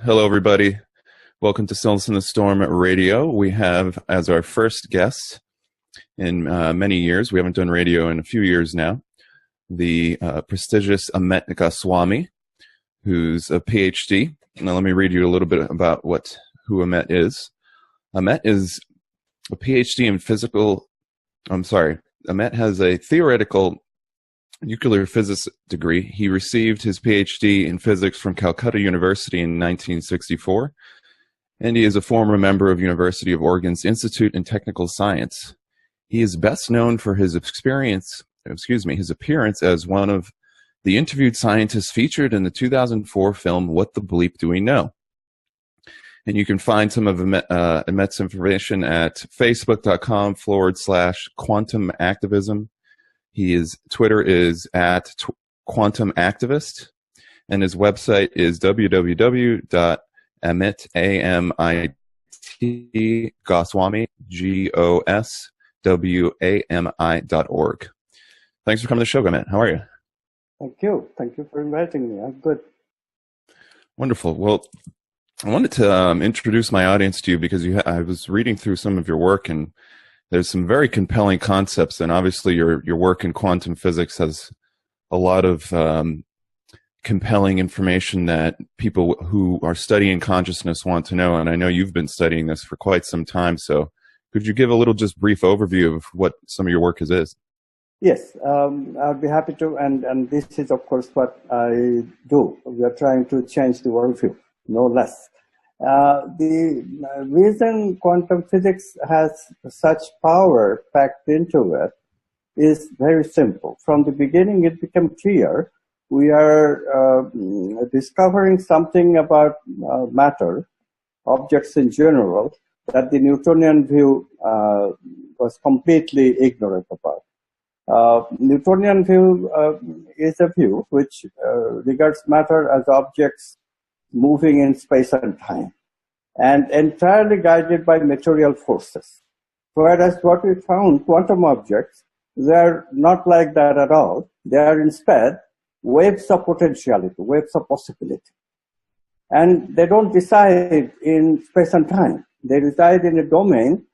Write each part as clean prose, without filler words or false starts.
Hello, everybody. Welcome to Stillness in the Storm Radio. We have as our first guest in many years, we haven't done radio in a few years now, the prestigious Amit Goswami, who's a PhD. Now, let me read you a little bit about who Amit is. Amit is a PhD in Amit has a theoretical nuclear physics degree. He received his PhD in physics from Calcutta University in 1964, and he is a former member of University of Oregon's Institute in Technical Science. He is best known for his appearance as one of the interviewed scientists featured in the 2004 film What the Bleep Do We Know? And you can find some of Amit's information at facebook.com/quantum activism. Twitter is at Quantum Activist, and his website is www.amit Goswami.org. Thanks for coming to the show, Amit. How are you? Thank you. Thank you for inviting me. I'm good. Wonderful. Well, I wanted to introduce my audience to you because I was reading through some of your work, and there's some very compelling concepts, and obviously your work in quantum physics has a lot of compelling information that people who are studying consciousness want to know, and I know you've been studying this for quite some time, so could you give a little just brief overview of what some of your work is? Yes, I'd be happy to, and this is, of course, what I do. We are trying to change the worldview, no less. The reason quantum physics has such power packed into it is very simple. From the beginning, it became clear we are discovering something about matter, objects in general, that the Newtonian view was completely ignorant about. Newtonian view is a view which regards matter as objects moving in space and time, and entirely guided by material forces. Whereas what we found, quantum objects, they're not like that at all. They are instead waves of potentiality, waves of possibility. And they don't reside in space and time. They reside in a domain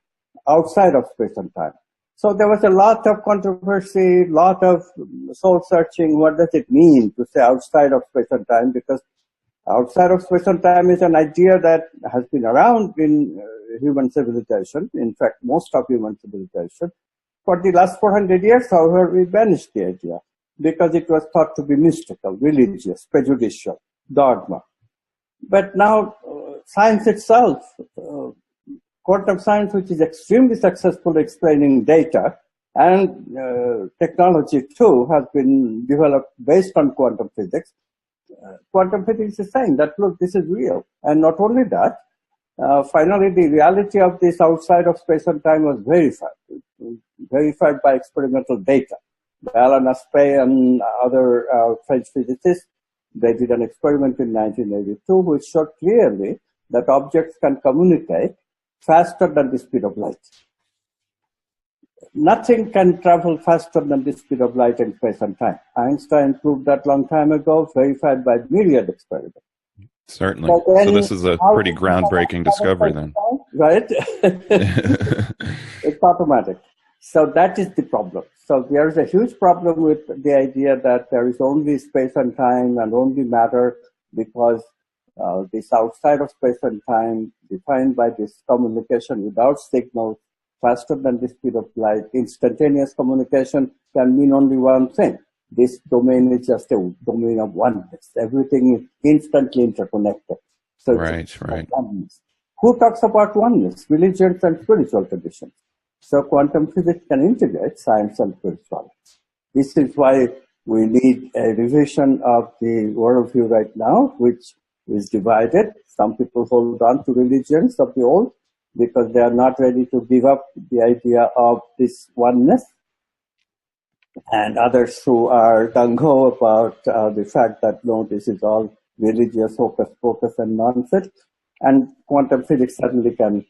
outside of space and time. So there was a lot of controversy, lot of soul searching. What does it mean to say outside of space and time? Because outside of space and time is an idea that has been around in human civilization, in fact, most of human civilization. For the last 400 years, however, we banished the idea because it was thought to be mystical, religious, prejudicial, dogma. But now, science itself, quantum science, which is extremely successful explaining data, and technology too has been developed based on quantum physics. Quantum physics is saying that, look, this is real. And not only that, finally the reality of this outside of space and time was verified by experimental data. Alan Aspect and other French physicists, they did an experiment in 1982 which showed clearly that objects can communicate faster than the speed of light. Nothing can travel faster than the speed of light in space and time. Einstein proved that long time ago, verified by myriad experiments. Certainly. So this is a pretty groundbreaking discovery then. Right? It's automatic. So that is the problem. So there is a huge problem with the idea that there is only space and time and only matter, because this outside of space and time, defined by this communication without signals, faster than the speed of light, instantaneous communication can mean only one thing. This domain is just a domain of oneness. Everything is instantly interconnected. So right. Oneness. Who talks about oneness? Religions and spiritual traditions. So quantum physics can integrate science and spirituality. This is why we need a revision of the worldview right now, which is divided. Some people hold on to religions of the old because they are not ready to give up the idea of this oneness. And others who are gung-ho about the fact that, no, this is all religious hocus-pocus and nonsense. And quantum physics certainly can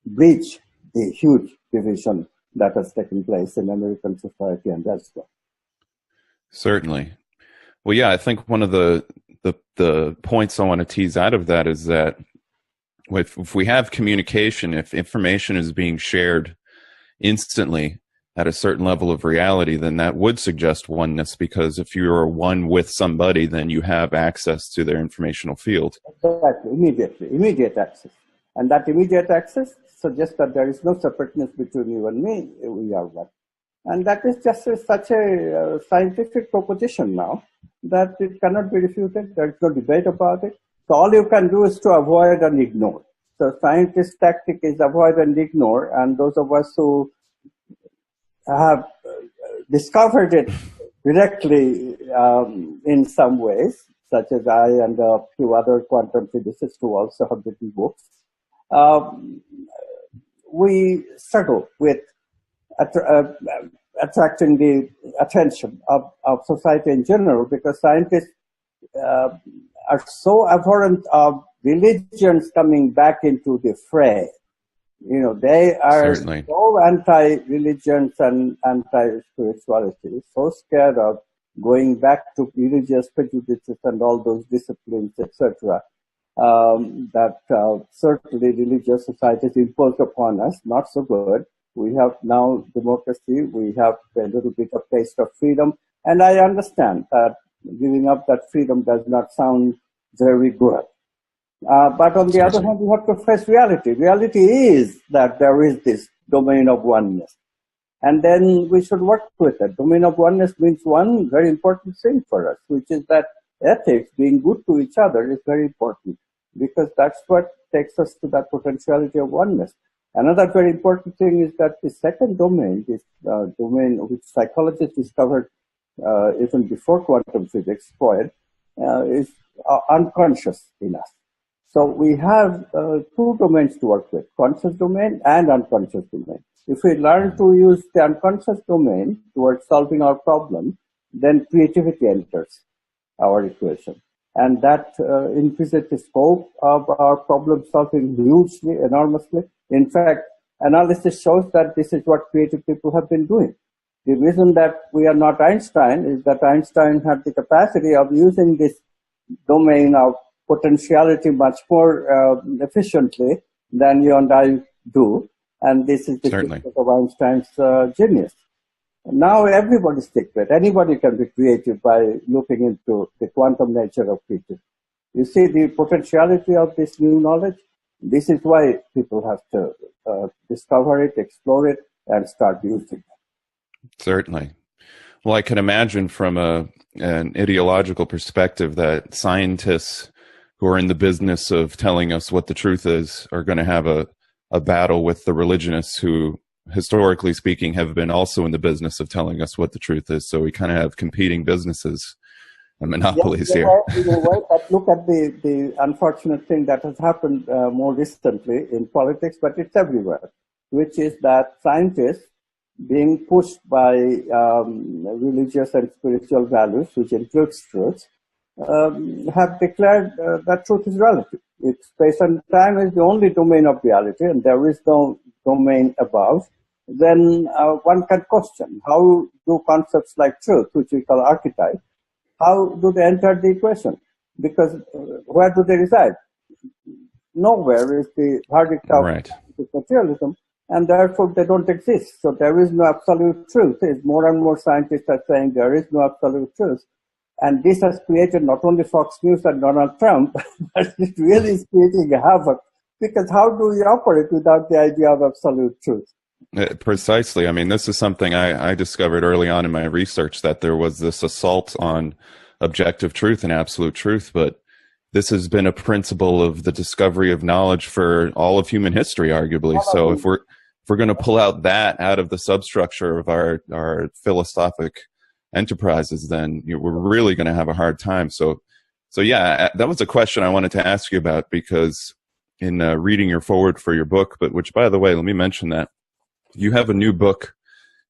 breach the huge division that has taken place in American society and elsewhere. Certainly. Well, yeah, I think one of the the points I want to tease out of that is that if we have communication, if information is being shared instantly at a certain level of reality, then that would suggest oneness, because if you're one with somebody, then you have access to their informational field. Exactly, immediate access. And that immediate access suggests that there is no separateness between you and me, we are one. And that is just such a scientific proposition now that it cannot be refuted. There is no debate about it. So all you can do is to avoid and ignore. So scientist tactic is avoid and ignore, and those of us who have discovered it directly in some ways, such as I and a few other quantum physicists who also have written books, we struggle with attracting the attention of society in general, because scientists are so abhorrent of religions coming back into the fray. You know, they are Certainly. so anti-religions and anti-spirituality, so scared of going back to religious prejudices and all those disciplines, etc., that certainly religious societies imposed upon us, not so good. We have now democracy, we have a little bit of taste of freedom, and I understand that giving up that freedom does not sound very good. But on the other hand, you have to face reality. Reality is that there is this domain of oneness. And then we should work with it. Domain of oneness means one very important thing for us, which is that ethics, being good to each other, is very important, because that's what takes us to that potentiality of oneness. Another very important thing is that the second domain, this domain which psychologists discovered even before quantum physics, Freud, is unconscious in us. So we have two domains to work with, conscious domain and unconscious domain. If we learn to use the unconscious domain towards solving our problem, then creativity enters our equation. And that increases the scope of our problem solving hugely, enormously. In fact, analysis shows that this is what creative people have been doing. The reason that we are not Einstein is that Einstein had the capacity of using this domain of potentiality much more efficiently than you and I do. And this is the secret of Einstein's genius. Now everybody's secret. Anybody can be creative by looking into the quantum nature of creativity. You see the potentiality of this new knowledge? This is why people have to discover it, explore it, and start using it. Certainly. Well, I can imagine from an ideological perspective that scientists who are in the business of telling us what the truth is are going to have a battle with the religionists who, historically speaking, have been also in the business of telling us what the truth is. So we kind of have competing businesses and monopolies here. But look at the unfortunate thing that has happened more recently in politics, but it's everywhere, which is that scientists, being pushed by religious and spiritual values, which includes truth, have declared that truth is relative. If space and time is the only domain of reality and there is no domain above, then one can question how do concepts like truth, which we call archetype, how do they enter the equation? Because where do they reside? Nowhere is the verdict of materialism, and therefore they don't exist. So there is no absolute truth. More and more scientists are saying there is no absolute truth. And this has created not only Fox News and Donald Trump, but it really is creating a havoc. Because how do we operate without the idea of absolute truth? Precisely. I mean, this is something I discovered early on in my research, that there was this assault on objective truth and absolute truth. But this has been a principle of the discovery of knowledge for all of human history, arguably. So if we're going to pull out that out of the substructure of our philosophic enterprises, then we're really going to have a hard time. So yeah, that was a question I wanted to ask you about, because in reading your foreword for your book, which, by the way, let me mention that you have a new book,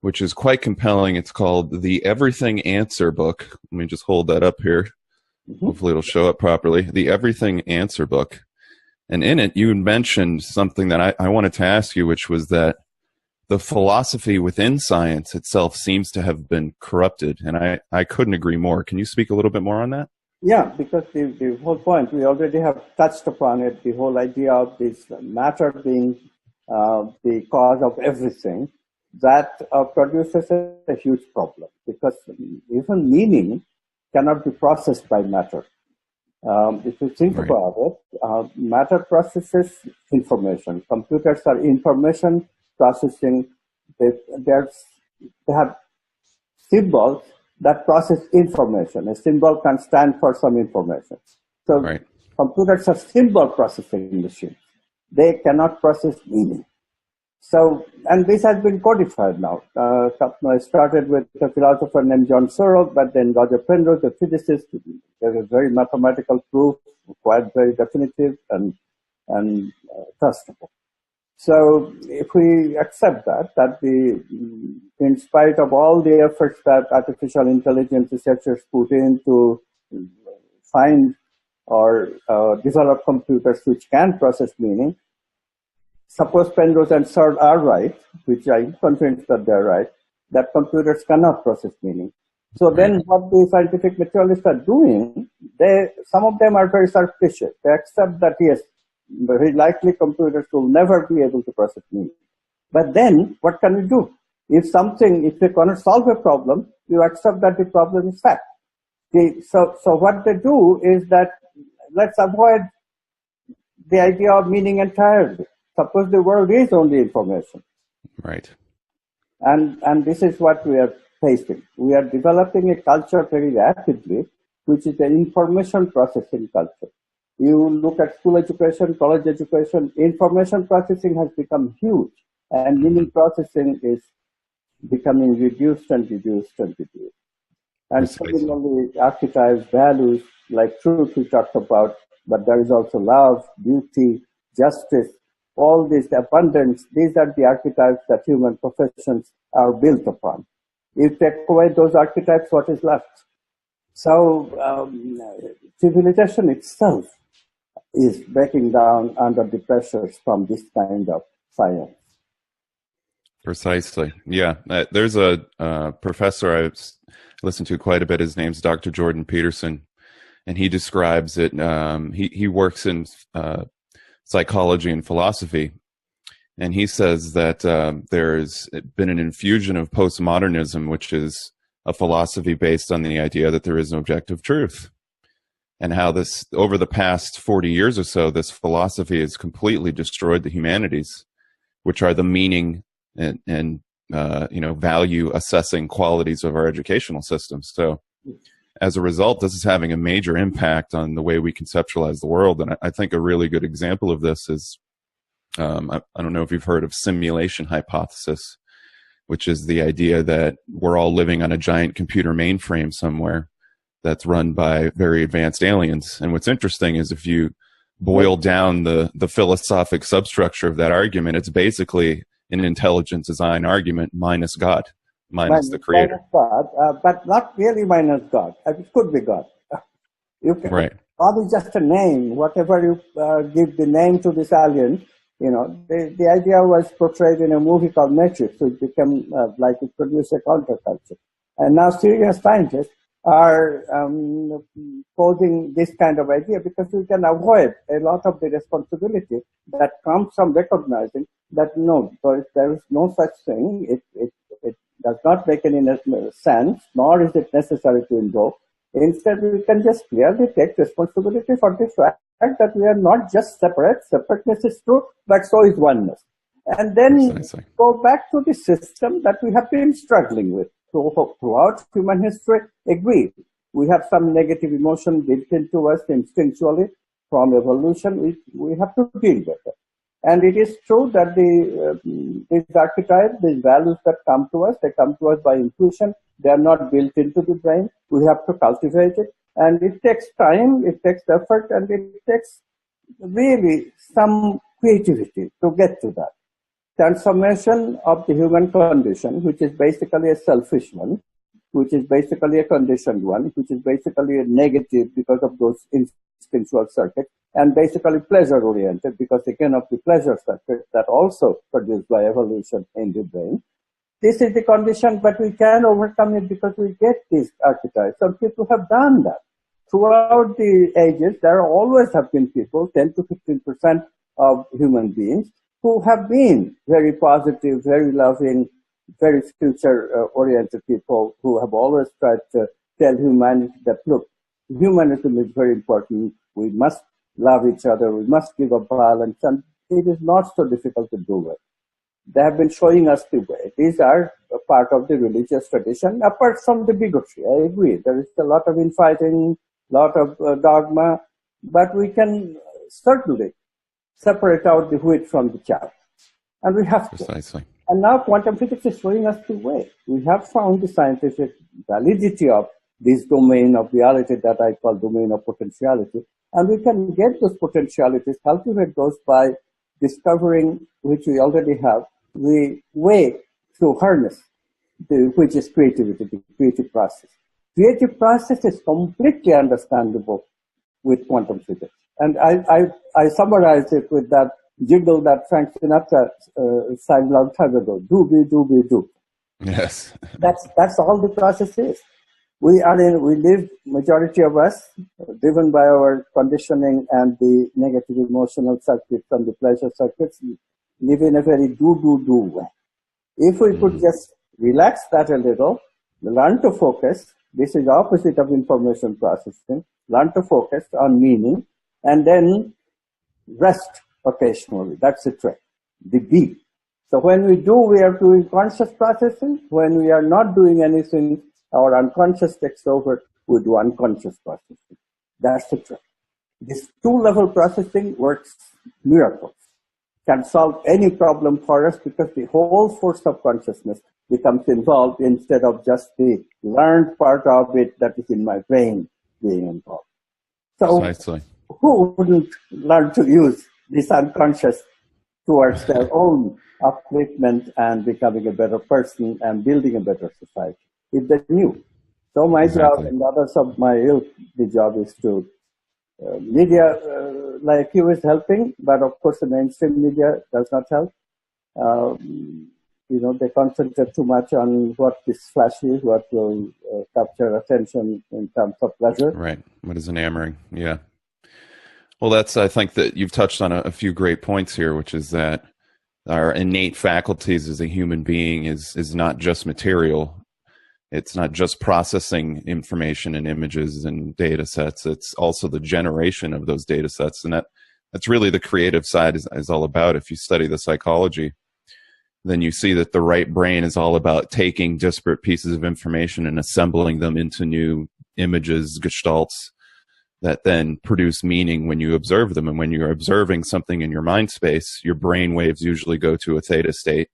which is quite compelling. It's called The Everything Answer Book. Let me just hold that up here. Mm-hmm. Hopefully it'll show up properly. The Everything Answer Book. And in it, you mentioned something that I wanted to ask you, which was that the philosophy within science itself seems to have been corrupted. And I couldn't agree more. Can you speak a little bit more on that? Yeah, because the whole point, we already have touched upon it, the whole idea of this matter being the cause of everything, that produces a huge problem, because even meaning cannot be processed by matter. If you think Right. about it, matter processes information. Computers are information processing. They, they have symbols that process information. A symbol can stand for some information. So Right. computers are symbol processing machines. They cannot process meaning. So, and this has been codified now. I started with a philosopher named John Searle, but then Roger Penrose, a physicist. There is very mathematical proof, quite very definitive and trustable. So if we accept that in spite of all the efforts that artificial intelligence researchers put in to find or develop computers which can process meaning, suppose Penrose and Searle are right, which I'm convinced that they're right, that computers cannot process meaning. So Right. then what the scientific materialists are doing, some of them are very suspicious. They accept that, yes, very likely computers will never be able to process meaning. But then what can we do? If they cannot solve a problem, you accept that the problem is fact. So what they do is that let's avoid the idea of meaning entirely. Suppose the world is only information. Right. And this is what we are facing. We are developing a culture very rapidly, which is an information processing culture. You look at school education, college education, information processing has become huge, and meaning processing is becoming reduced and reduced and reduced. And Precisely. similarly, archetypes, values like truth we talked about, but there is also love, beauty, justice, all this abundance. These are the archetypes that human professions are built upon. If you take away those archetypes, what is left? So civilization itself is breaking down under the pressures from this kind of science. Precisely. Yeah. There's a professor I've listened to quite a bit. His name's Dr. Jordan Peterson, and he describes it. He works in psychology and philosophy, and he says that there's been an infusion of postmodernism, which is a philosophy based on the idea that there is no objective truth, and how this, over the past 40 years or so, this philosophy has completely destroyed the humanities, which are the meaning and value assessing qualities of our educational system. So as a result, this is having a major impact on the way we conceptualize the world. And I think a really good example of this is, I don't know if you've heard of simulation hypothesis, which is the idea that we're all living on a giant computer mainframe somewhere that's run by very advanced aliens. And what's interesting is if you boil down the philosophic substructure of that argument, it's basically an intelligent design argument minus God, minus the creator. Minus God, but not really minus God. It could be God. Right. God is just a name. Whatever you give the name to this alien, the idea was portrayed in a movie called Matrix, so it became like it produced a counterculture. And now serious scientists are posing this kind of idea because we can avoid a lot of the responsibility that comes from recognizing that no, there is no such thing. It does not make any sense, nor is it necessary to invoke. Instead, we can just clearly take responsibility for the fact that we are not just separate. Separateness is true, but so is oneness. And then Precisely. go back to the system that we have been struggling with throughout human history. Agree, we have some negative emotion built into us instinctually from evolution. We have to deal with it. And it is true that these archetypes, these values that come to us, they come to us by intuition. They are not built into the brain. We have to cultivate it. And it takes time, it takes effort, and it takes really some creativity to get to that. Transformation of the human condition, which is basically a selfish one, which is basically a conditioned one, which is basically a negative because of those instinctual circuits, and basically pleasure-oriented because, again, of the pleasure circuits that also produced by evolution in the brain. This is the condition, but we can overcome it because we get these archetypes. Some people have done that. throughout the ages, there always have been people, 10 to 15% of human beings, who have been very positive, very loving, very future-oriented people who have always tried to tell humanity that, look, humanism is very important. We must love each other. We must give a balance. And it is not so difficult to do it. They have been showing us the way. These are a part of the religious tradition, apart from the bigotry. I agree. There is a lot of infighting, lot of dogma, but we can certainly separate out the wheat from the chaff. And we have to. Precisely. And now quantum physics is showing us the way. We have found the scientific validity of this domain of reality that I call domain of potentiality. And we can get those potentialities, cultivate those by discovering, which we already have, the way to harness, which is creativity, the creative process. Creative process is completely understandable with quantum physics. And I summarized it with that jingle that Frank Sinatra sang a long time ago. Do, be, do, be, do. Yes. That's all the process is. We live, majority of us, driven by our conditioning and the negative emotional circuits and the pleasure circuits, live in a very do way. If we could just relax that a little, learn to focus, this is the opposite of information processing, learn to focus on meaning, and then rest occasionally. That's the trick, the be. So when we do, we are doing conscious processing. When we are not doing anything, our unconscious takes over, we do unconscious processing. That's the trick. This two-level processing works miracles. Can solve any problem for us because the whole force of consciousness becomes involved instead of just the learned part of it that is in my brain being involved. So Precisely. Who wouldn't learn to use this unconscious towards their own upliftment and becoming a better person and building a better society if they knew? So my job and others of my ilk, the job is to media like you is helping, but of course the mainstream media does not help. They concentrate too much on what is flashy, what will capture attention in terms of pleasure. Right. What is enamoring? Yeah. Well, I think that you've touched on a few great points here, which is that our innate faculties as a human being is not just material. It's not just processing information and images and data sets. It's also the generation of those data sets. And that's really the creative side is all about. If you study the psychology, then you see that the right brain is all about taking disparate pieces of information and assembling them into new images, gestalts, that then produce meaning when you observe them. And when you're observing something in your mind space, your brain waves usually go to a theta state.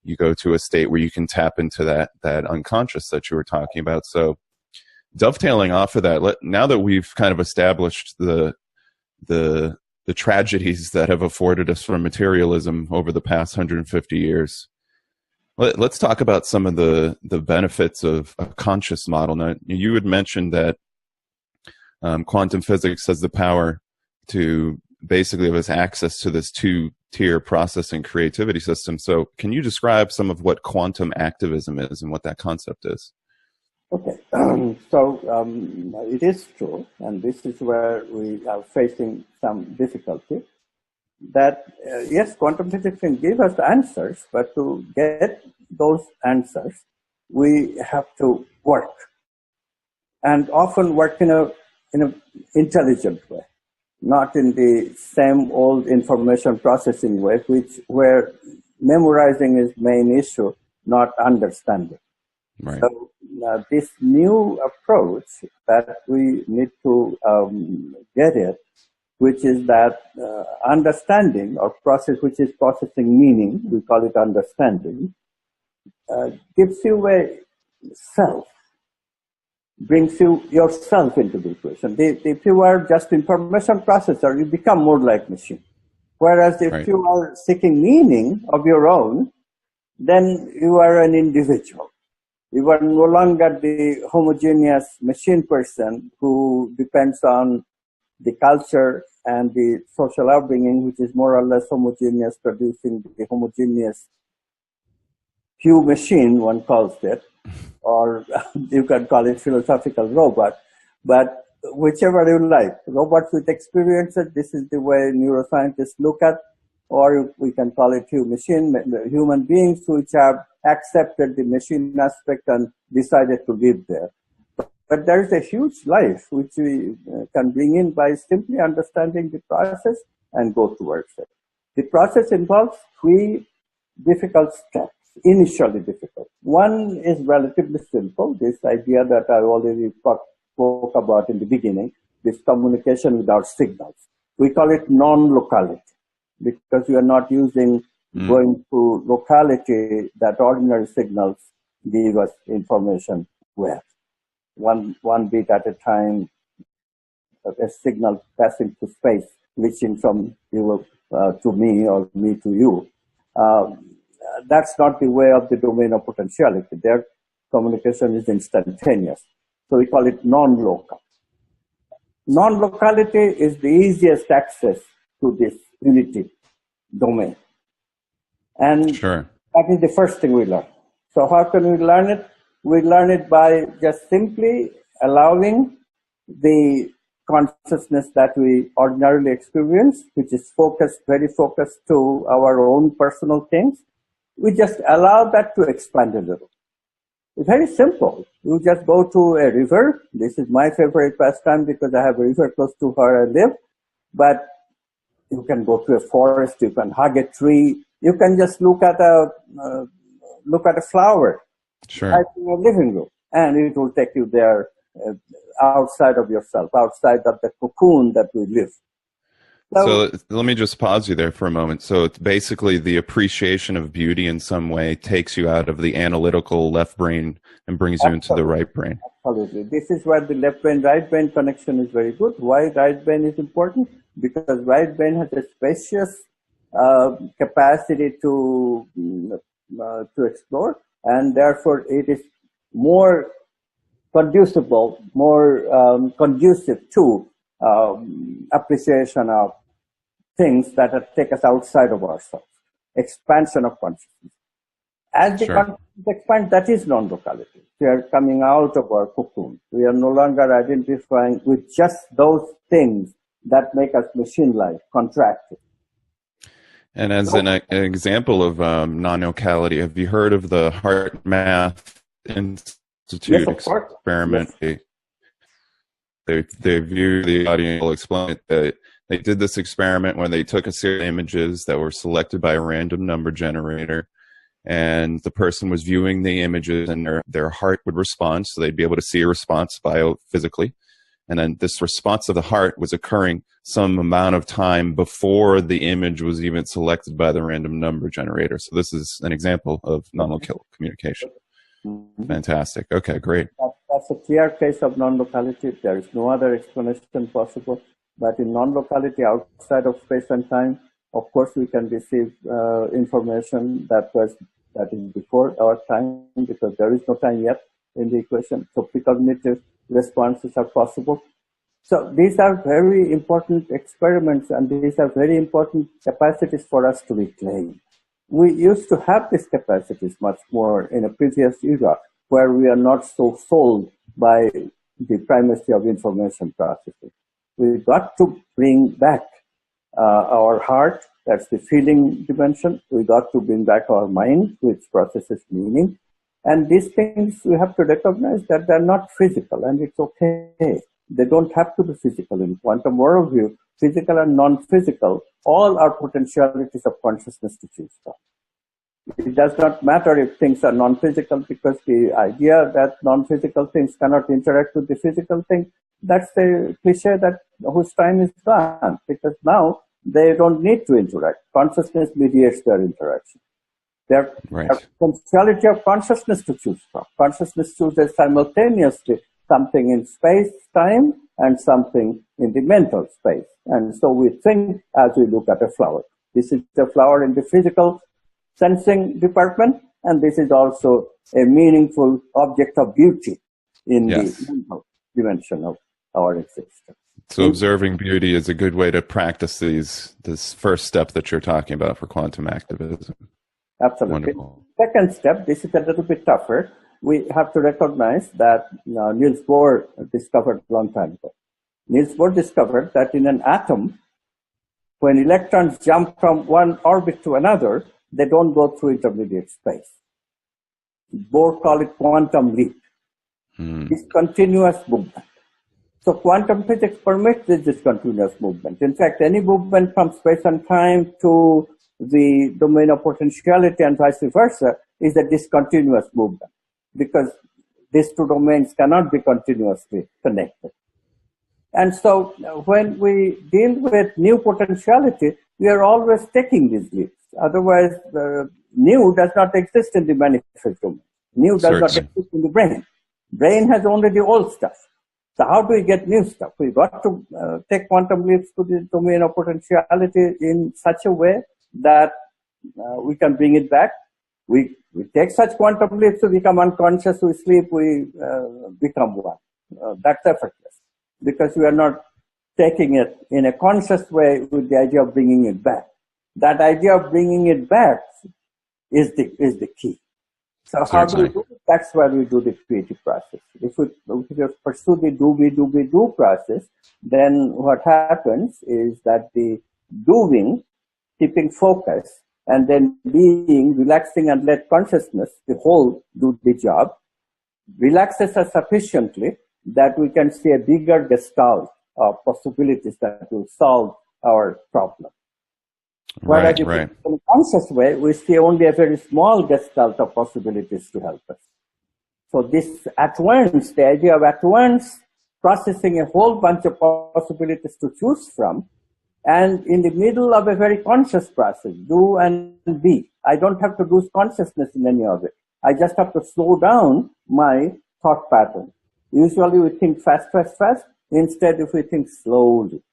You go to a state where you can tap into that unconscious that you were talking about. So dovetailing off of that, now that we've kind of established the tragedies that have afforded us from materialism over the past 150 years, let's talk about some of the benefits of a conscious model. Now, you had mentioned that quantum physics has the power to basically give us access to this two-tier processing creativity system. So can you describe some of what quantum activism is and what that concept is? Okay, it is true, and this is where we are facing some difficulty, that yes, quantum physics can give us answers, but to get those answers, we have to work, and often work in an intelligent way, not in the same old information processing way, where memorizing is main issue, not understanding. Right. So this new approach that we need to get it, which is that understanding or process, which is processing meaning, we call it understanding, gives you a self, brings you yourself into the equation. If you are just information processor, you become more like machine. Whereas if you are seeking meaning of your own, then you are an individual. You are no longer the homogeneous machine person who depends on the culture and the social upbringing, which is more or less homogeneous, producing the homogeneous Hugh machine, one calls it, or you can call it philosophical robot. But whichever you like. Robots with experiences, this is the way neuroscientists look at, or we can call it human beings which have accepted the machine aspect and decided to live there. But there is a huge life which we can bring in by simply understanding the process and go towards it. The process involves three difficult steps, initially difficult. One is relatively simple, this idea that I already spoke about in the beginning, this communication without signals. We call it non-locality because we are not using going to locality that ordinary signals give us information with. One bit at a time, a signal passing to space, reaching from you to me or me to you. That's not the way of the domain of potentiality. Their communication is instantaneous. So we call it non-local. Non-locality is the easiest access to this unity domain. And that is the first thing we learn. So how can we learn it? We learn it by just simply allowing the consciousness that we ordinarily experience, which is focused, very focused to our own personal things. We just allow that to expand a little. It's very simple. You just go to a river. This is my favorite pastime because I have a river close to where I live. But you can go to a forest. You can hug a tree. You can just look at a flower right in your living room, and it will take you there outside of yourself, outside of the cocoon that we live. So let me just pause you there for a moment. So it's basically the appreciation of beauty in some way takes you out of the analytical left brain and brings you into the right brain. Absolutely. This is where the left brain, right brain connection is very good. Why right brain is important? Because right brain has a spacious capacity to explore, and therefore it is more conducive to appreciation of things that take us outside of ourselves, expansion of consciousness. As the consciousness expands, that is non-locality. We are coming out of our cocoon. We are no longer identifying with just those things that make us machine-like, contracted. And as an example of non-locality, have you heard of the Heart Math Institute experiment? Yes. They view the audience will explain it, that they did this experiment when they took a series of images that were selected by a random number generator, and the person was viewing the images and their heart would respond, so they'd be able to see a response biophysically. And then this response of the heart was occurring some amount of time before the image was even selected by the random number generator. So this is an example of non-local communication. Fantastic. Okay, great. That's a clear case of non-locality. There is no other explanation possible. But in non-locality outside of space and time, of course, we can receive information that is before our time, because there is no time yet in the equation. So precognitive responses are possible. So these are very important experiments, and these are very important capacities for us to reclaim. We used to have these capacities much more in a previous era, where we are not so sold by the primacy of information processing. We've got to bring back our heart, that's the feeling dimension. We got to bring back our mind, which processes meaning. And these things we have to recognize that they're not physical, and it's okay. They don't have to be physical. In quantum worldview, physical and non-physical, all are potentialities of consciousness to choose from. It does not matter if things are non-physical, because the idea that non-physical things cannot interact with the physical thing, that's the cliche that whose time is gone, because now they don't need to interact. Consciousness mediates their interaction. There's potentiality of consciousness to choose from. Consciousness chooses simultaneously something in space-time and something in the mental space. And so we think as we look at a flower. This is a flower in the physical sensing department, and this is also a meaningful object of beauty in the mental dimension of our existence. So observing beauty is a good way to practice this first step that you're talking about for quantum activism. Absolutely. Wonderful. Second step, this is a little bit tougher. We have to recognize that Niels Bohr discovered a long time ago. Niels Bohr discovered that in an atom, when electrons jump from one orbit to another, they don't go through intermediate space. Bohr called it quantum leap. It's continuous movement. So quantum physics permits this continuous movement. In fact, any movement from space and time to the domain of potentiality and vice versa is a discontinuous movement, because these two domains cannot be continuously connected. And so when we deal with new potentiality, we are always taking these leaps. Otherwise, new does not exist in the manifest domain. New does not exist in the brain. Brain has only the old stuff. So how do we get new stuff? We've got to take quantum leaps to the domain of potentiality in such a way that we can bring it back. We take such quantum leaps to become unconscious, we sleep, we become one. That's effortless, because we are not taking it in a conscious way with the idea of bringing it back. That idea of bringing it back is the key. So how do we do it? That's where we do the creative process. If we just pursue the do process, then what happens is that the doing, keeping focus, and then being, relaxing and let consciousness, the whole, do the job, relaxes us sufficiently that we can see a bigger gestalt of possibilities that will solve our problem. Whereas in a conscious way, we see only a very small gestalt of possibilities to help us. So this at once, the idea of at once processing a whole bunch of possibilities to choose from, and in the middle of a very conscious process, do and be. I don't have to lose consciousness in any of it. I just have to slow down my thought pattern. Usually we think fast. Instead, if we think slowly.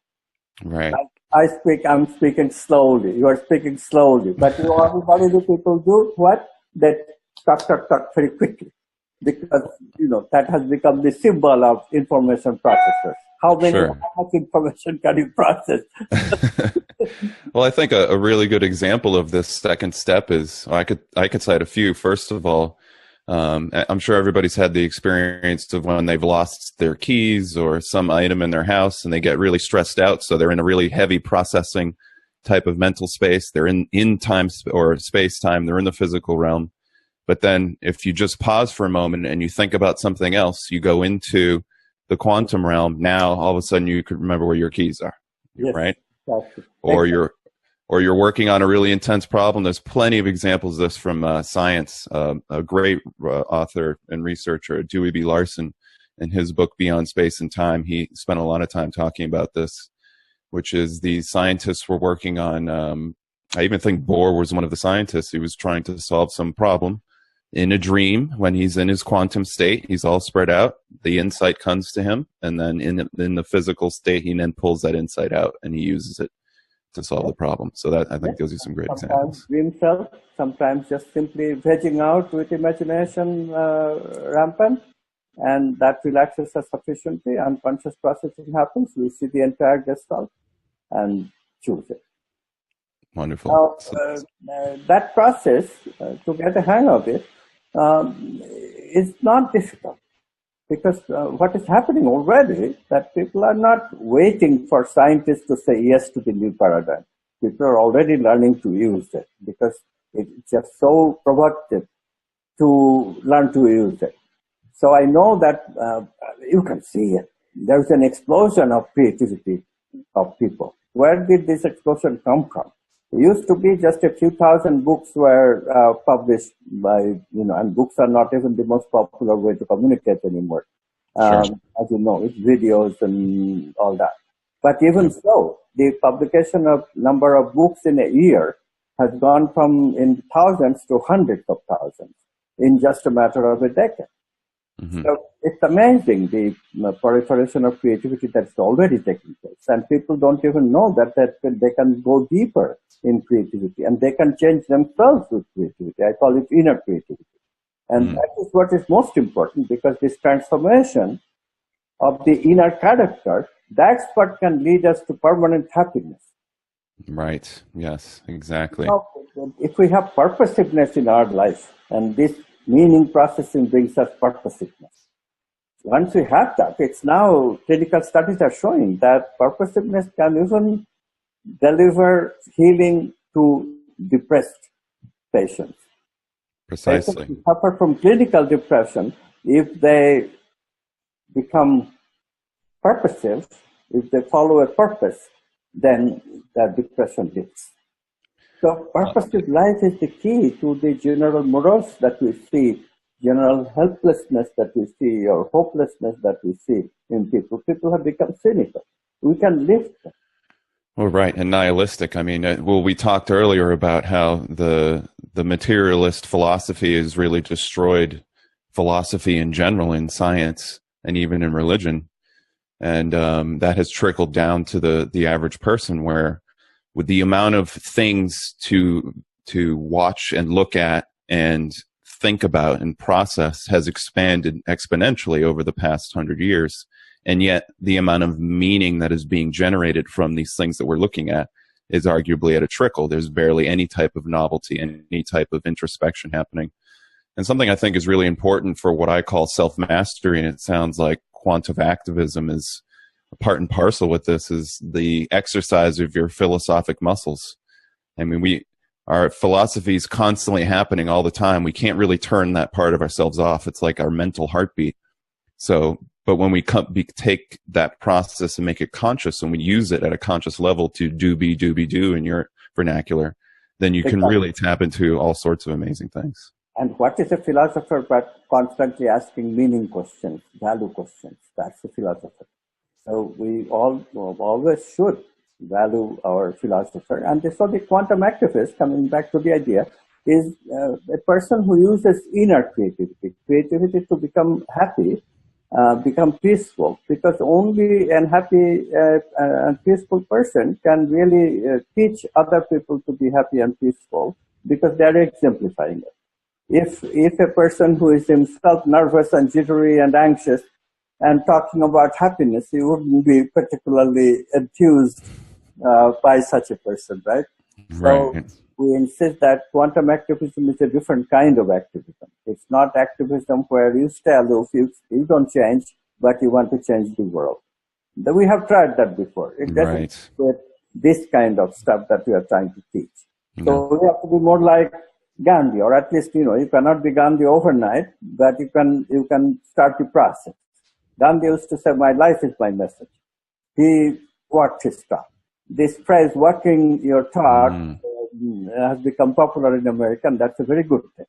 Right. I'm speaking slowly. You are speaking slowly. But what do the people do? What? They talk very quickly. Because, that has become the symbol of information processors. How much information can you process? Well, I think a really good example of this second step is, I could cite a few. First of all, I'm sure everybody's had the experience of when they've lost their keys or some item in their house and they get really stressed out. So they're in a really heavy processing type of mental space. They're in time or space time. They're in the physical realm. But then if you just pause for a moment and you think about something else, you go into the quantum realm. Now, all of a sudden you could remember where your keys are, yes, right? Exactly. Or you're working on a really intense problem. There's plenty of examples of this from science. A great author and researcher, Dewey B. Larson, in his book Beyond Space and Time, he spent a lot of time talking about this, which is the scientists were working on, I even think Bohr was one of the scientists. He was trying to solve some problem in a dream. When he's in his quantum state, he's all spread out. The insight comes to him, and then in the physical state, he then pulls that insight out and he uses it to solve the problem. So that, I think, gives you some great examples. Dream self, sometimes just simply vegging out with imagination rampant, and that relaxes us sufficiently. Unconscious processing happens. We see the entire gestalt and choose it. Wonderful. Now, that process, to get a hang of it, is not difficult. Because what is happening already, that people are not waiting for scientists to say yes to the new paradigm. People are already learning to use it, because it's just so provocative to learn to use it. So I know that you can see it. There's an explosion of creativity of people. Where did this explosion come from? It used to be just a few thousand books were published by, and books are not even the most popular way to communicate anymore. Sure. As you know, it's videos and all that. But even so, the publication of number of books in a year has gone from in thousands to hundreds of thousands in just a matter of a decade. Mm-hmm. So it's amazing, the proliferation of creativity that's already taking place. And people don't even know that they can go deeper in creativity and they can change themselves with creativity. I call it inner creativity. And that is what is most important, because this transformation of the inner character, that's what can lead us to permanent happiness. Right. Yes, exactly. If we have purposiveness in our life, and this meaning processing brings us purposiveness. Once we have that, it's now clinical studies are showing that purposiveness can even deliver healing to depressed patients. Precisely. Patients who suffer from clinical depression, if they become purposive, if they follow a purpose, then the depression hits. So purposive life is the key to the general morose that we see, general helplessness that we see, or hopelessness that we see in people. People have become cynical. We can lift them. Well, right, and nihilistic. I mean, we talked earlier about how the materialist philosophy has really destroyed philosophy in general, in science, and even in religion. And that has trickled down to the average person, where with the amount of things to watch and look at and think about and process has expanded exponentially over the past 100 years. And yet the amount of meaning that is being generated from these things that we're looking at is arguably at a trickle. There's barely any type of novelty, any type of introspection happening. And something I think is really important for what I call self-mastery, and it sounds like quantum activism is a part and parcel with this, is the exercise of your philosophic muscles. I mean, our philosophy is constantly happening all the time. We can't really turn that part of ourselves off. It's like our mental heartbeat. So, but when we take that process and make it conscious, and we use it at a conscious level to do in your vernacular, then you can really tap into all sorts of amazing things. And what is a philosopher but constantly asking meaning questions, value questions? That's a philosopher. So we always should value our philosopher. And so the quantum activist, coming back to the idea, is a person who uses inner creativity to become happy, become peaceful, because only a happy and peaceful person can really teach other people to be happy and peaceful, because they are exemplifying it. If a person who is himself nervous and jittery and anxious and talking about happiness, he wouldn't be particularly enthused by such a person, right? Right. So we insist that quantum activism is a different kind of activism. It's not activism where you stay aloof, you don't change, but you want to change the world. We have tried that before. It doesn't with this kind of stuff that we are trying to teach. So we have to be more like Gandhi, or at least, you cannot be Gandhi overnight, but you can start the process. Gandhi used to say, "My life is my message." He worked his talk. This phrase, "working your talk," has become popular in America, and that's a very good thing.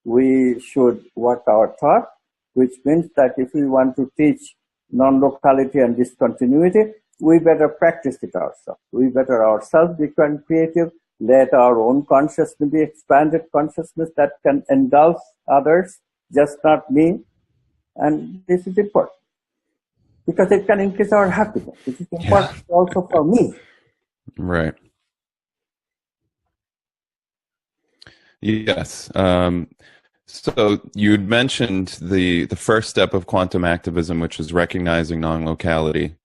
We should work our thought, which means that if we want to teach non-locality and discontinuity, we better practice it ourselves. We better ourselves become creative, let our own consciousness be expanded consciousness that can engulf others, just not me. And this is important, because it can increase our happiness. It is important also for me. Right. Yes. So you'd mentioned the first step of quantum activism, which is recognizing non-locality,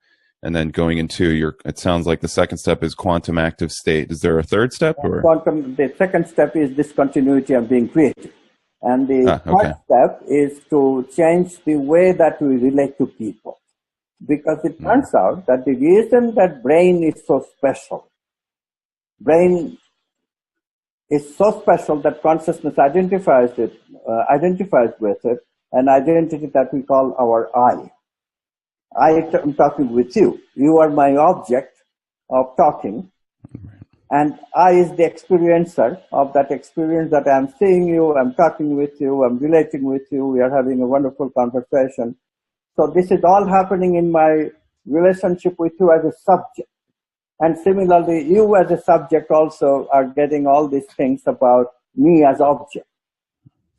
and then going into it sounds like the second step is quantum active state. Is there a third step? Or? The second step is discontinuity and being creative. And the third step is to change the way that we relate to people. Because it turns out that the reason that brain is so special, brain is so special that consciousness identifies with it, an identity that we call our I. I am talking with you. You are my object of talking. And I is the experiencer of that experience that I'm seeing you, I'm talking with you, I'm relating with you, we are having a wonderful conversation. So this is all happening in my relationship with you as a subject. And similarly, you as a subject also are getting all these things about me as object.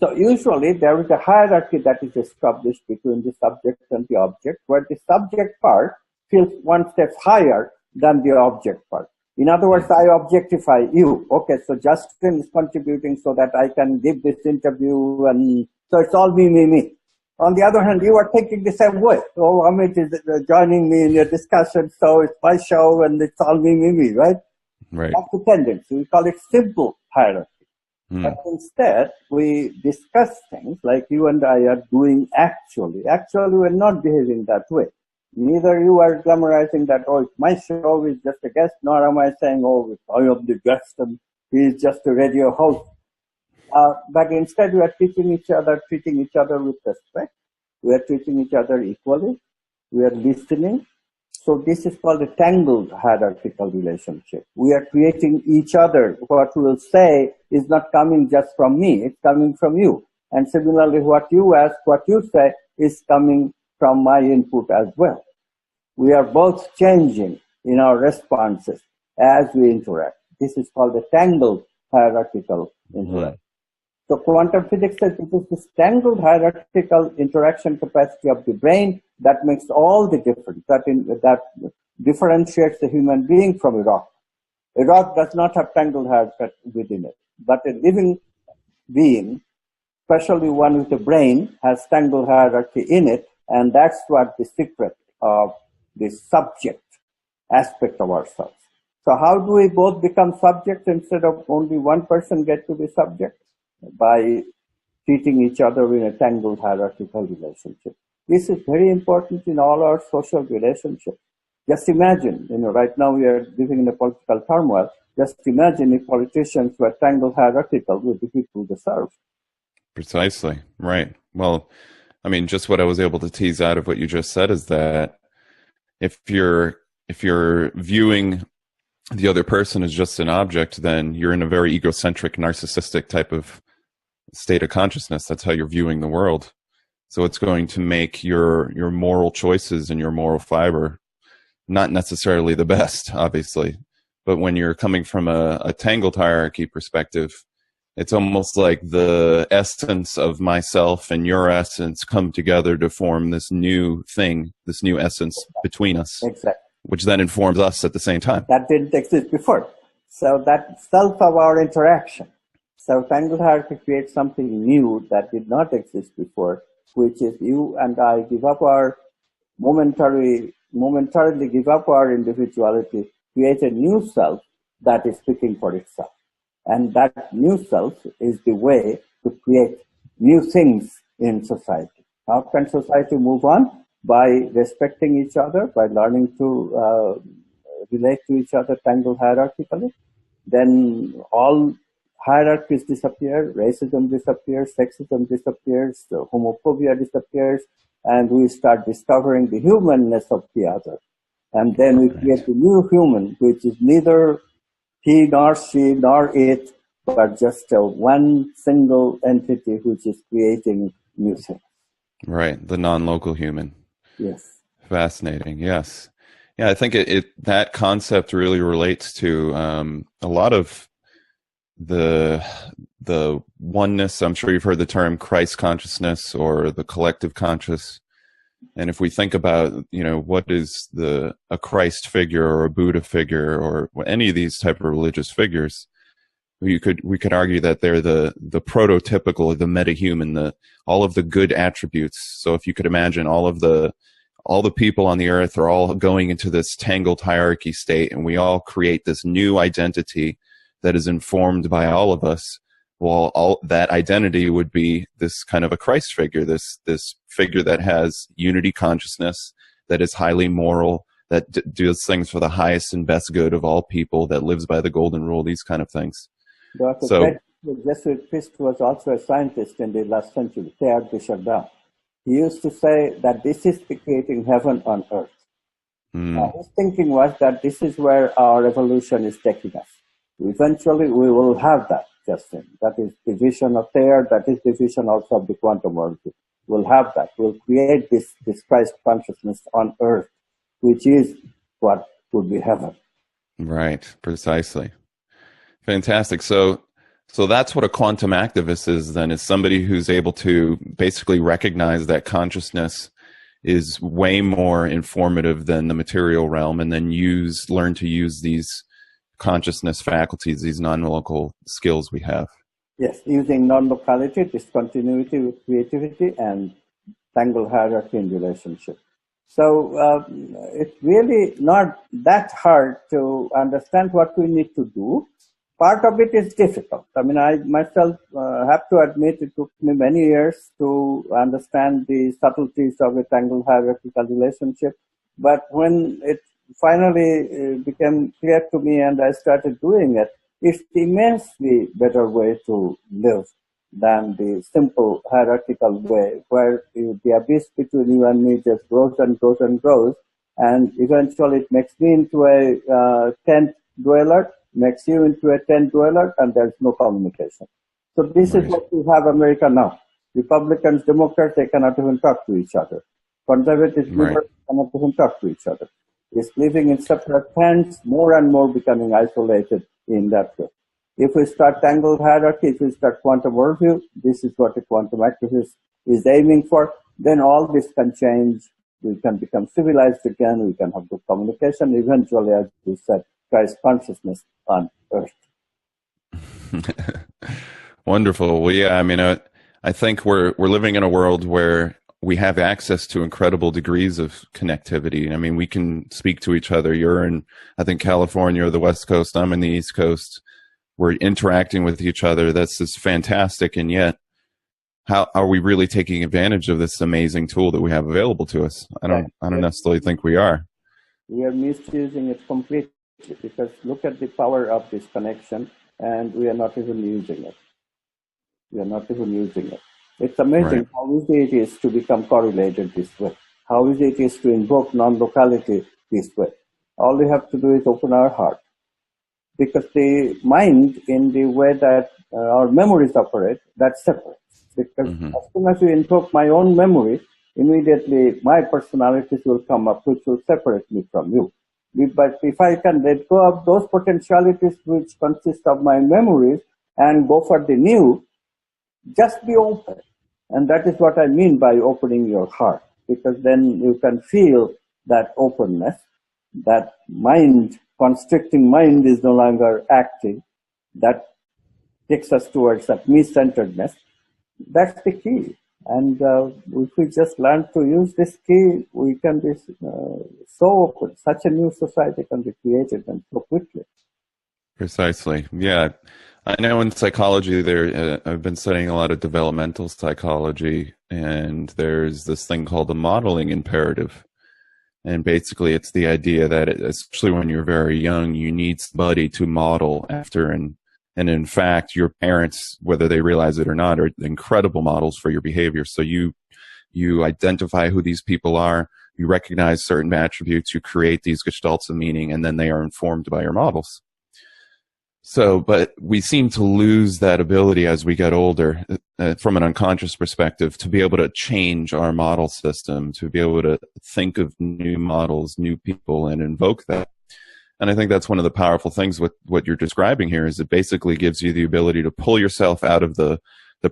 So usually there is a hierarchy that is established between the subject and the object, where the subject part feels one step higher than the object part. In other words, I objectify you. Okay, so Justin is contributing so that I can give this interview, and so it's all me. On the other hand, you are thinking the same way. Oh, Amit is joining me in your discussion, so it's my show and it's all me, right? Right. That's the tendency. We call it simple hierarchy. But instead, we discuss things like you and I are doing actually. Actually, we're not behaving that way. Neither you are glamorizing that, oh, it's my show, is just a guest, nor am I saying, oh, I am the guest and he's just a radio host. But instead, we are treating each other with respect. We are treating each other equally. We are listening. So this is called a tangled hierarchical relationship. We are creating each other. What we will say is not coming just from me, it's coming from you. And similarly, what you ask, what you say is coming from my input as well. We are both changing in our responses as we interact. This is called a tangled hierarchical interaction. So quantum physics says it is this tangled hierarchical interaction capacity of the brain that makes all the difference, that differentiates the human being from a rock. A rock does not have tangled hierarchy within it, but a living being, especially one with a brain, has tangled hierarchy in it, and that's what the secret of the subject aspect of ourselves. So how do we both become subjects instead of only one person get to be subject? By treating each other in a tangled hierarchical relationship. This is very important in all our social relationships. Just imagine, right now we are living in a political turmoil. Just imagine if politicians were tangled hierarchical with the people they serve. Precisely. Right. Well, I mean, just what I was able to tease out of what you just said is that if you're viewing the other person as just an object, then you're in a very egocentric, narcissistic type of state of consciousness. That's how you're viewing the world. So it's going to make your moral choices and your moral fiber not necessarily the best, obviously. But when you're coming from a tangled hierarchy perspective, it's almost like the essence of myself and your essence come together to form this new thing, this new essence between us. Exactly. Which then informs us at the same time. That didn't exist before. So that self of our interaction. So tangled hierarchy creates something new that did not exist before, which is you and I give up our momentarily give up our individuality, create a new self that is speaking for itself. And that new self is the way to create new things in society. How can society move on? By respecting each other, by learning to relate to each other tangled hierarchically. Then all hierarchies disappear, racism disappears, sexism disappears, homophobia disappears, and we start discovering the humanness of the other. And then we create a new human, which is neither he nor she nor it, but just one single entity which is creating new things. Right, the non-local human. Yes. Fascinating. Yes. Yeah, I think that concept really relates to a lot of the oneness. I'm sure you've heard the term Christ consciousness or the collective conscious. And if we think about, what is a Christ figure or a Buddha figure or any of these type of religious figures, we could argue that they're the prototypical, the metahuman, all of the good attributes. So if you could imagine all the people on the earth are all going into this tangled hierarchy state, and we all create this new identity that is informed by all of us. Well, all that identity would be this kind of a Christ figure, this figure that has unity consciousness, that is highly moral, that does things for the highest and best good of all people, that lives by the golden rule, these kind of things. The Jesuit priest was also a scientist in the last century, Teilhard de Chardin. He used to say that this is the creating heaven on earth. His thinking was that this is where our evolution is taking us. Eventually, we will have that, Justin. That is the vision of Teilhard. That is the vision also of the quantum world. We'll have that. We'll create this Christ consciousness on earth, which is what would be heaven. Right, precisely. Fantastic. So that's what a quantum activist is then, is somebody who's able to basically recognize that consciousness is way more informative than the material realm, and then learn to use these consciousness faculties, these non-local skills we have. Yes, using non-locality, discontinuity with creativity, and tangled hierarchy in relationship. So it's really not that hard to understand what we need to do. part of it is difficult. I mean, I myself have to admit it took me many years to understand the subtleties of a tangled hierarchical relationship. But when it finally became clear to me and I started doing it, it's immensely better way to live than the simple hierarchical way where the abyss between you and me just grows and grows and grows, and eventually it makes me into a tent dweller, makes you into a tent dweller, and there's no communication. So this is what we have America now. Republicans, Democrats, they cannot even talk to each other. Conservatives, liberals cannot even talk to each other. It's living in separate tents, more and more becoming isolated in that way. If we start tangled hierarchy, if we start quantum worldview, this is what a quantum activist is aiming for, then all this can change. We can become civilized again. We can have good communication. Eventually, as you said, Christ consciousness on earth. Wonderful. Well, yeah, I mean, I think we're living in a world where we have access to incredible degrees of connectivity. I mean, we can speak to each other. You're in, I think, California or the West Coast. I'm in the East Coast. We're interacting with each other. That's just fantastic. And yet, how are we really taking advantage of this amazing tool that we have available to us? I don't necessarily think we are. We are misusing it completely, because look at the power of this connection, and we are not even using it. We are not even using it. It's amazing how easy it is to become correlated this way, how easy it is to invoke non-locality this way. All we have to do is open our heart. Because the mind, in the way that our memories operate, that's separate. Because as soon as we invoke my own memory, immediately my personalities will come up, which will separate me from you. But if I can let go of those potentialities which consist of my memories and go for the new, just be open. And that is what I mean by opening your heart, because then you can feel that openness, that mind, constricting mind is no longer acting. That takes us towards that me-centeredness. That's the key. And if we just learn to use this key, we can be so open. Such a new society can be created, and so quickly. Precisely. Yeah. I know in psychology, I've been studying a lot of developmental psychology, and there's this thing called the modeling imperative. And basically, it's the idea that, especially when you're very young, you need somebody to model after. And in fact, your parents, whether they realize it or not, are incredible models for your behavior. So you identify who these people are, you recognize certain attributes, you create these gestalts of meaning, and then they are informed by your models. So, but we seem to lose that ability as we get older, from an unconscious perspective, to be able to change our model system, to be able to think of new models, new people, and invoke that. And I think that's one of the powerful things with what you're describing here, is it basically gives you the ability to pull yourself out of the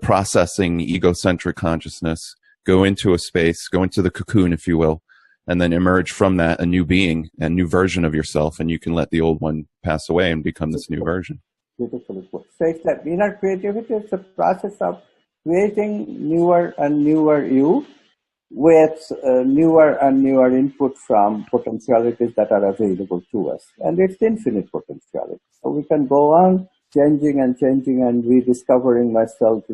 processing egocentric consciousness, go into a space, go into the cocoon, if you will, and then emerge from that a new being, a new version of yourself, and you can let the old one pass away and become this new version. Beautiful. So it's that inner creativity is the process of creating newer and newer you with newer and newer input from potentialities that are available to us. And it's infinite potentiality. So we can go on changing and rediscovering myself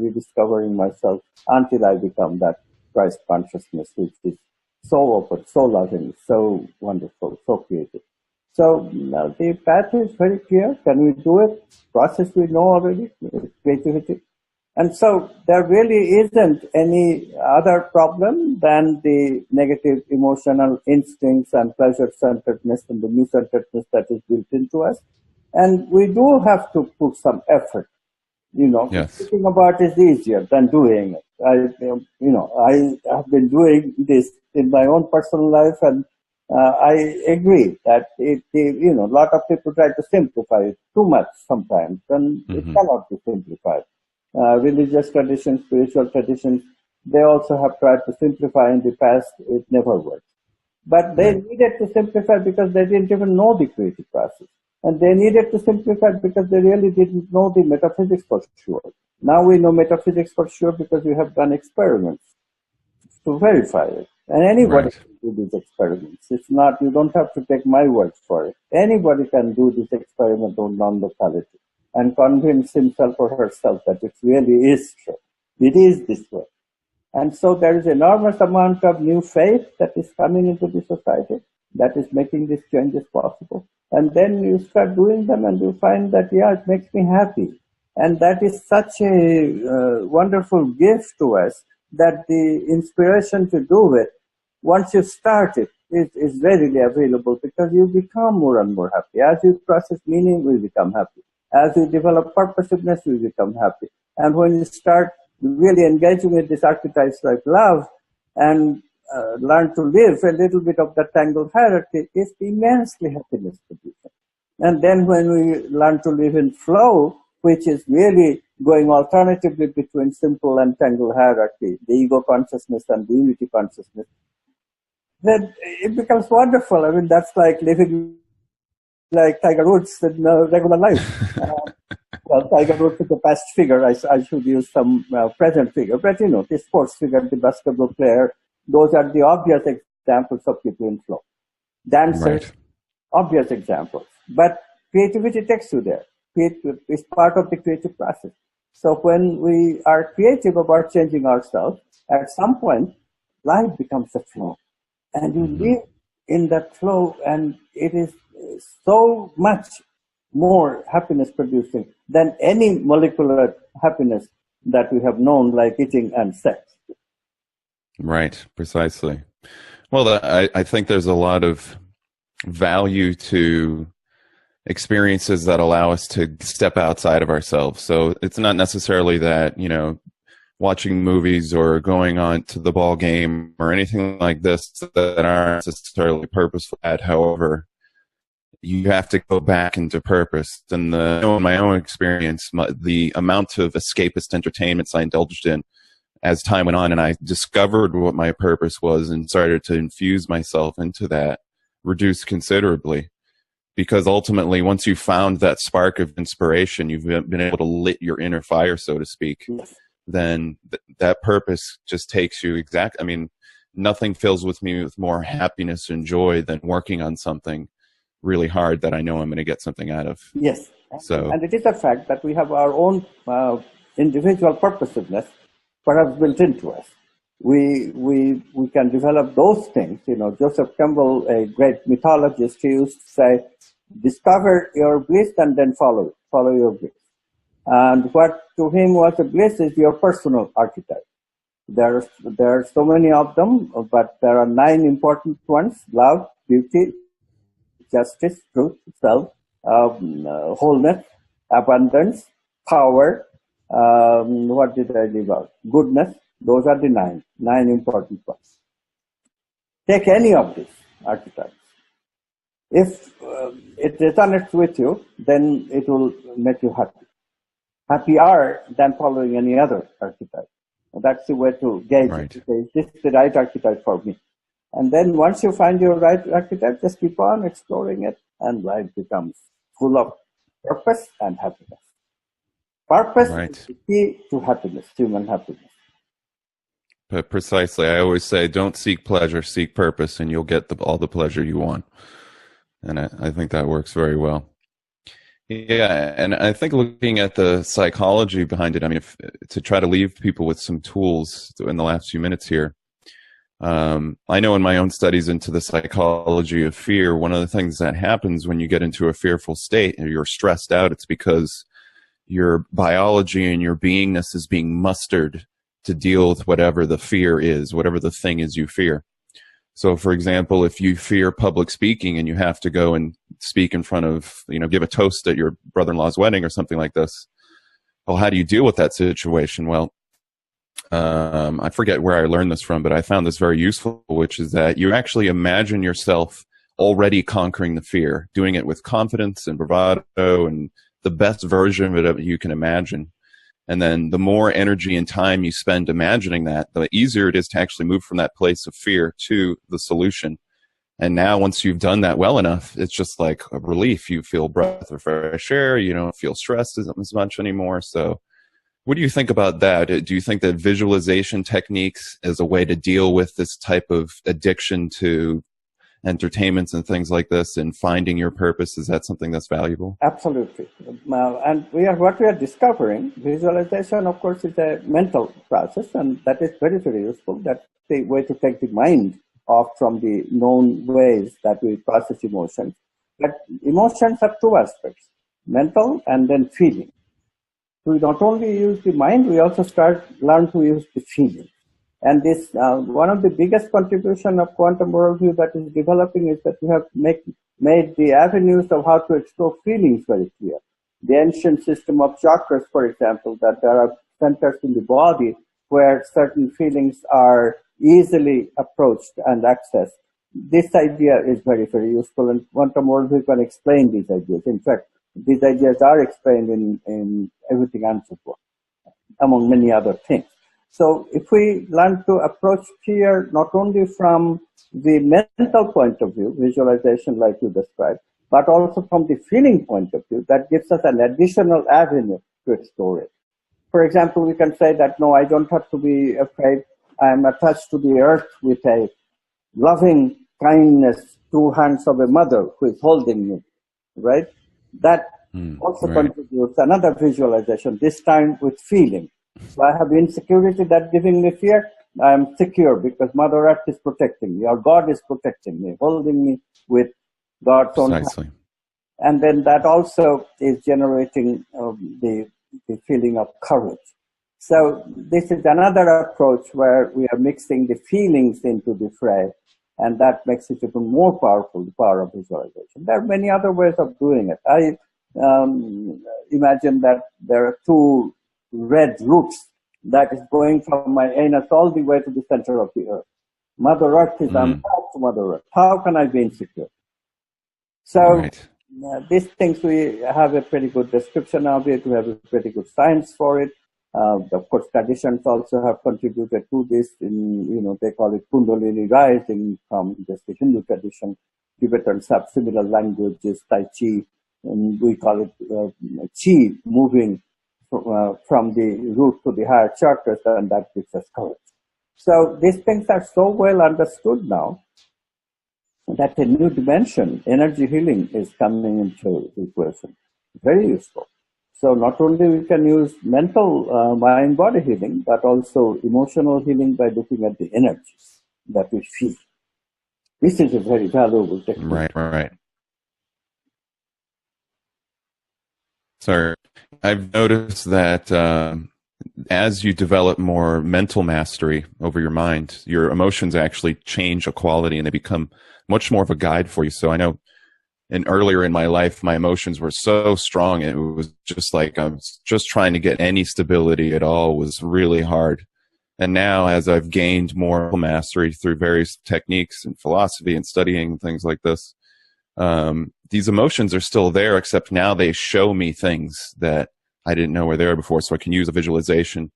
until I become that Christ consciousness, which is so open, so loving, so wonderful, so creative. So now the path is very clear. Can we do it? Process we know already, creativity. And so there really isn't any other problem than the negative emotional instincts and pleasure-centeredness and the me-centeredness that is built into us. And we do have to put some effort. Thinking about it is easier than doing it. I have been doing this in my own personal life, and I agree that a lot of people try to simplify it too much sometimes, and it cannot be simplified. Religious traditions, spiritual traditions, they also have tried to simplify in the past. It never worked. But they needed to simplify because they didn't even know the creative process. And they needed to simplify because they really didn't know the metaphysics for sure. Now we know metaphysics for sure because we have done experiments to verify it. And anybody can do these experiments. It's not, you don't have to take my word for it. Anybody can do this experiment on non-locality. and convince himself or herself that it really is true. It is this way. And so there is enormous amount of new faith that is coming into the society that is making these changes possible. And then you start doing them and you find that, yeah, it makes me happy. And that is such a wonderful gift to us that the inspiration to do it, once you start it, is readily available because you become more and more happy. As you process meaning, we become happy. As you develop purposiveness, we become happy. And when you start really engaging with these archetypes like love and learn to live a little bit of that tangled hierarchy, it's immensely happiness producing. And then when we learn to live in flow, which is really going alternatively between simple and tangled hierarchy, the ego consciousness and the unity consciousness, then it becomes wonderful. I mean, that's like living like Tiger Woods in regular life. Well, Tiger Woods is the past figure. I should use some present figure. But, you know, the sports figure, the basketball player, those are the obvious examples of people in flow. Dancers, right. Obvious examples. But creativity takes you there. It's part of the creative process. So when we are creative about changing ourselves, at some point, life becomes a flow. And you live in that flow, and it is so much more happiness producing than any molecular happiness that we have known, like eating and sex. Right, precisely. Well, I think there's a lot of value to experiences that allow us to step outside of ourselves. So it's not necessarily that, you know, watching movies or going on to the ball game or anything like this that aren't necessarily purposeful. However, you have to go back into purpose. And in my own experience, the amount of escapist entertainments I indulged in as time went on, and I discovered what my purpose was and started to infuse myself into that, reduced considerably. Because ultimately, once you found that spark of inspiration, you've been able to lit your inner fire, so to speak, then that purpose just takes you I mean, nothing fills me with more happiness and joy than working on something really hard that I know I'm going to get something out of. Yes. So, and it is a fact that we have our own individual purposiveness perhaps built into us. We can develop those things. You know, Joseph Campbell, a great mythologist, he used to say, discover your bliss and then follow your bliss. And what to him was a bliss is your personal archetype. There are so many of them, but there are 9 important ones: love, beauty, justice, truth, self, wholeness, abundance, power. What did I leave out? Goodness. Those are the 9 important ones. Take any of these archetypes. If it resonates with you, then it will make you happy. Happier than following any other archetype. That's the way to gauge it. Is this the right archetype for me? And then once you find your right archetype, just keep on exploring it, and life becomes full of purpose and happiness. Purpose is the key to happiness, human happiness. But precisely, I always say, don't seek pleasure, seek purpose, and you'll get all the pleasure you want. And I think that works very well. Yeah, and I think looking at the psychology behind it, I mean, to try to leave people with some tools in the last few minutes here, I know in my own studies into the psychology of fear, one of the things that happens when you get into a fearful state and you're stressed out, it's because your biology and your beingness is being mustered to deal with whatever the fear is, whatever the thing is you fear. So, for example, if you fear public speaking and you have to go and speak in front of, you know, give a toast at your brother-in-law's wedding or something like this, well, how do you deal with that situation? Well, I forget where I learned this from, but I found this very useful, which is that you actually imagine yourself already conquering the fear, doing it with confidence and bravado and the best version of it you can imagine. And then the more energy and time you spend imagining that, the easier it is to actually move from that place of fear to the solution. And now once you've done that well enough, it's just like a relief. You feel breath of fresh air. You don't feel stressed as much anymore. So what do you think about that? Do you think that visualization techniques is a way to deal with this type of addiction to entertainments and things like this in finding your purpose? Is that something that's valuable? Absolutely. And what we are discovering, visualization, of course, is a mental process, and that is very, very useful. That's the way to take the mind off from the known ways that we process emotions. But emotions have two aspects, mental and then feeling. We not only use the mind, we also learn to use the feeling. And this, one of the biggest contribution of quantum worldview that is developing is that we have made the avenues of how to explore feelings very clear. The ancient system of chakras, for example, that there are centers in the body where certain feelings are easily approached and accessed. This idea is very, very useful, and quantum worldview can explain these ideas. In fact, these ideas are explained in Everything Answered book, among many other things. So if we learn to approach fear not only from the mental point of view, visualization like you described, but also from the feeling point of view, that gives us an additional avenue to explore it. For example, we can say that, no, I don't have to be afraid. I am attached to the earth with a loving kindness, two hands of a mother who is holding me, right? That also contributes another visualization, this time with feeling. So I have insecurity that's giving me fear. I am secure because Mother Earth is protecting me, or God is protecting me, holding me with God's own hand. And then that also is generating the feeling of courage. So this is another approach where we are mixing the feelings into the fray, and that makes it even more powerful, the power of visualization. There are many other ways of doing it. I imagine that there are two red roots that is going from my anus all the way to the center of the earth. Mother Earth is attached to Mother Earth. How can I be insecure? So these things, we have a pretty good description of it. We have a pretty good science for it. Of course, traditions also have contributed to this. They call it Kundalini rising from just the Hindu tradition. Tibetans have similar languages, Tai Chi, and we call it Chi, moving from the root to the higher chakras, and that gives us courage. So these things are so well understood now that a new dimension, energy healing, is coming into the equation. Very useful. So not only we can use mental mind-body healing, but also emotional healing by looking at the energies that we feel. This is a very valuable technique. Right. So I've noticed that as you develop more mental mastery over your mind, your emotions actually change a quality and they become much more of a guide for you. So I know earlier in my life, my emotions were so strong. It was just like I was just trying to get any stability at all was really hard. And now as I've gained more mastery through various techniques and philosophy and studying things like this, these emotions are still there, except now they show me things that I didn't know were there before. So I can use a visualization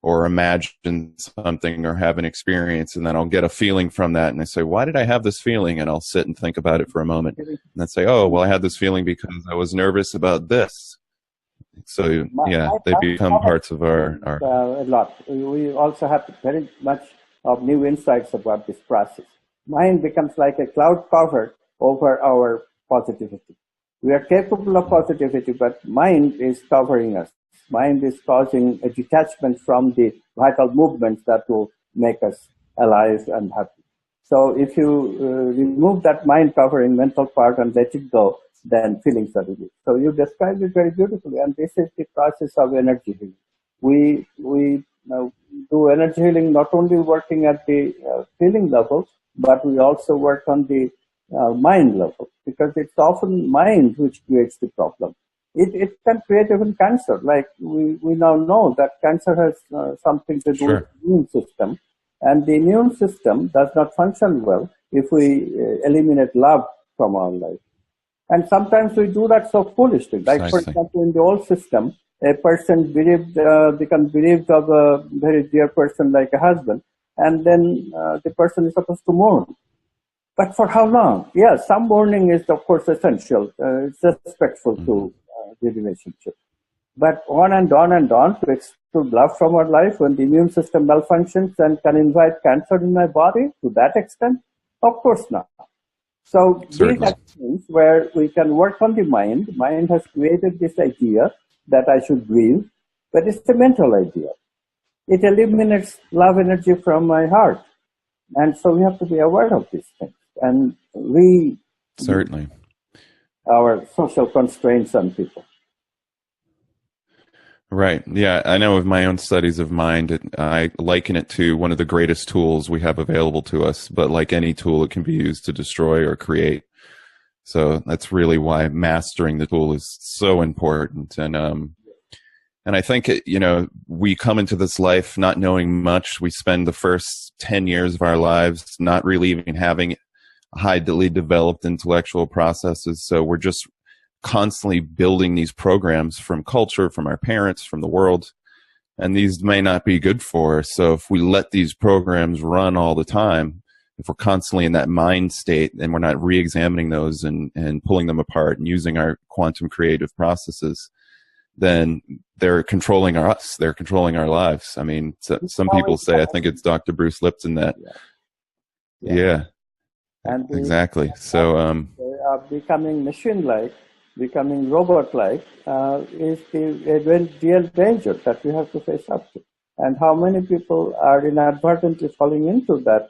or imagine something or have an experience, and then I'll get a feeling from that. And I say, why did I have this feeling? And I'll sit and think about it for a moment and then say, oh, well, I had this feeling because I was nervous about this. So yeah, they become parts of our a lot. We also have very much of new insights about this process. Mind becomes like a cloud cover over our positivity. We are capable of positivity, but mind is covering us. Mind is causing a detachment from the vital movements that will make us alive and happy. So if you remove that mind covering mental part and let it go, then feelings are released. So you described it very beautifully, and this is the process of energy healing. We do energy healing not only working at the feeling level, but we also work on the mind level, because it's often mind which creates the problem. It can create even cancer. Like we now know that cancer has something to do with the immune system, and the immune system does not function well if we eliminate love from our life. And sometimes we do that so foolishly. Like, for example, in the old system, a person becomes bereaved of a very dear person like a husband, and then the person is supposed to mourn. But for how long? Yeah, some mourning is, of course, essential. It's respectful to the relationship. But on and on and on to exclude love from our life when the immune system malfunctions and can invite cancer in my body to that extent? Of course not. So these Certainly. are things where we can work on the mind. Mind has created this idea that I should breathe, but it's a mental idea. It eliminates love energy from my heart. And so we have to be aware of these things. And we, Certainly. our social constraints on people. Right. Yeah, I know of my own studies of mind, I liken it to one of the greatest tools we have available to us. But like any tool, it can be used to destroy or create. So that's really why mastering the tool is so important. And I think, we come into this life not knowing much. We spend the first 10 years of our lives not really even having highly developed intellectual processes. So we're just constantly building these programs from culture, from our parents, from the world, and these may not be good for us. So if we let these programs run all the time, if we're constantly in that mind state and we're not re-examining those and pulling them apart and using our quantum creative processes, then they're controlling us. They're controlling our lives. I mean, some people say, I think it's Dr. Bruce Lipton that, yeah, and exactly. So, they are becoming machine-like, becoming robot-like, is the real danger that we have to face up to. And how many people are inadvertently falling into that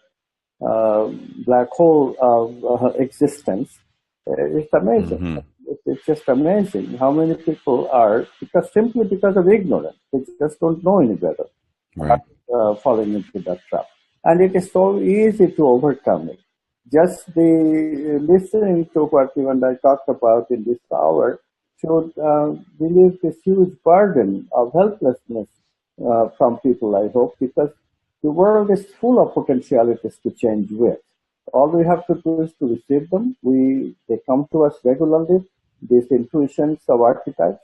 black hole of existence? It's amazing. mm-hmm. It's just amazing how many people are, simply because of ignorance, they just don't know any better, Right. falling into that trap. And it is so easy to overcome it. Just the listening to what you and I talked about in this hour should relieve this huge burden of helplessness from people, I hope, because the world is full of potentialities to change with. All we have to do is to receive them. They come to us regularly, these intuitions of archetypes.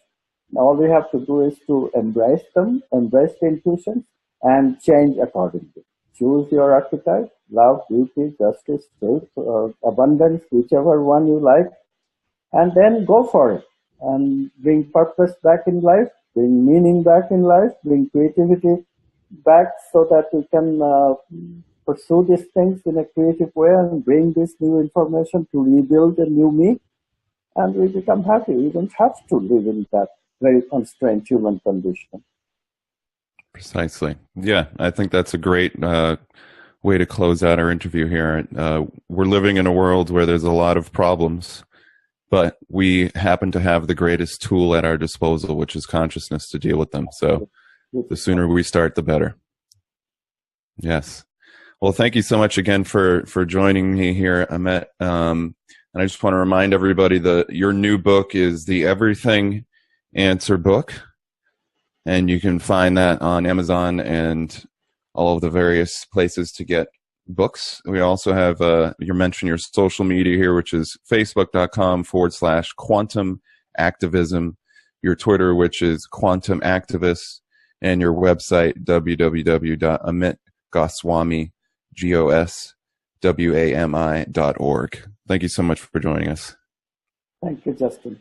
All we have to do is to embrace them, embrace the intuitions, and change accordingly. Choose your archetype, love, beauty, justice, truth, abundance, whichever one you like, and then go for it. And bring purpose back in life, bring meaning back in life, bring creativity back so that we can pursue these things in a creative way and bring this new information to rebuild a new me. And we become happy. We don't have to live in that very constrained human condition. Precisely. Yeah, I think that's a great way to close out our interview here. We're living in a world where there's a lot of problems, but we happen to have the greatest tool at our disposal, which is consciousness, to deal with them. So the sooner we start, the better. Yes. Well, thank you so much again for joining me here, Amit. And I just want to remind everybody that your new book is the Everything Answer book. And you can find that on Amazon and all of the various places to get books. We also have, you mentioned your social media here, which is facebook.com/quantum activism, your Twitter, which is quantum activist, and your website, www.amitgoswami.org. Thank you so much for joining us. Thank you, Justin.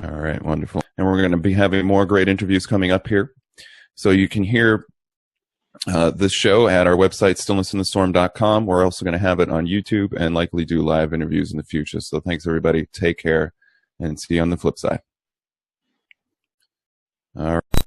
All right, wonderful. And we're going to be having more great interviews coming up here. So you can hear this show at our website, stillnessinthestorm.com. We're also going to have it on YouTube and likely do live interviews in the future. So thanks, everybody. Take care and see you on the flip side. All right.